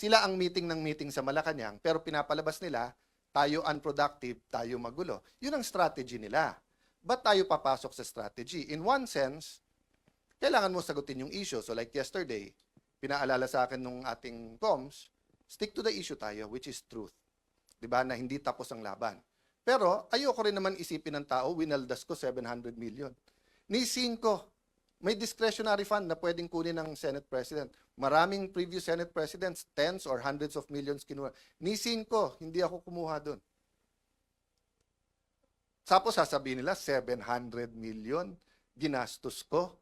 Sila ang meeting ng meeting sa Malacanang, pero pinapalabas nila, tayo unproductive, tayo magulo. Yun ang strategy nila. Ba't tayo papasok sa strategy? In one sense, kailangan mo sagutin yung issue. So like yesterday, pinaalala sa akin nung ating comms, stick to the issue tayo, which is truth. Diba? Na hindi tapos ang laban. Pero ayoko rin naman isipin ng tao, winaldas ko 700 million. Ni 5, may discretionary fund na pwedeng kunin ng Senate President. Maraming previous Senate Presidents, tens or hundreds of millions kinuha. Ni 5, hindi ako kumuha doon. Tapos sasabihin nila, 700 million, ginastos ko.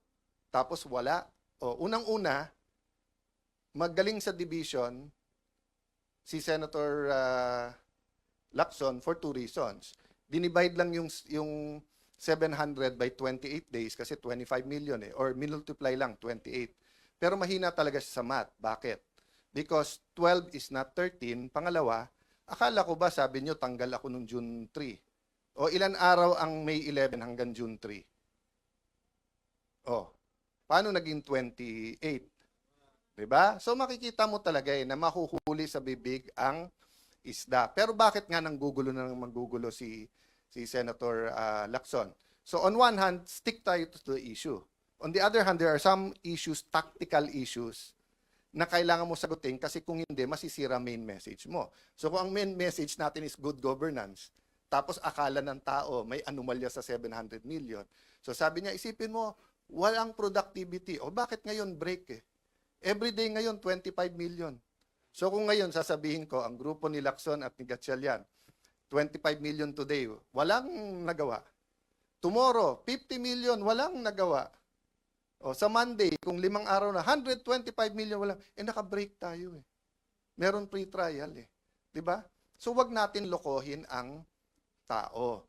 Tapos wala. O, unang-una, magaling sa division, si Senator Lacson for 2 reasons. Dinivide lang yung 700 by 28 days kasi 25 million or multiply lang 28. Pero mahina talaga siya sa math. Bakit? Because 12 is not 13. Pangalawa, akala ko ba sabi nyo tanggal ako nung June 3? O ilan araw ang May 11 hanggang June 3? O, paano naging 28? Diba? So makikita mo talaga na mahuhuli sa bibig ang isda. Pero bakit nga nanggugulo na manggugulo si Senator Lacson? So on one hand, stick tayo to the issue. On the other hand, there are some issues, tactical issues, na kailangan mo sagutin kasi kung hindi, masisira main message mo. So kung ang main message natin is good governance, tapos akala ng tao may anomalya sa 700 million. So sabi niya, isipin mo, walang productivity. O bakit ngayon break eh? Everyday ngayon, 25 million. So kung ngayon sasabihin ko, ang grupo ni Lacson at ni Gatchalian, 25 million today, walang nagawa. Tomorrow, 50 million, walang nagawa. O sa Monday, kung 5 araw na, 125 million, walang, naka-break tayo eh. Meron pre-trial eh. Diba? So wag natin lokohin ang tao.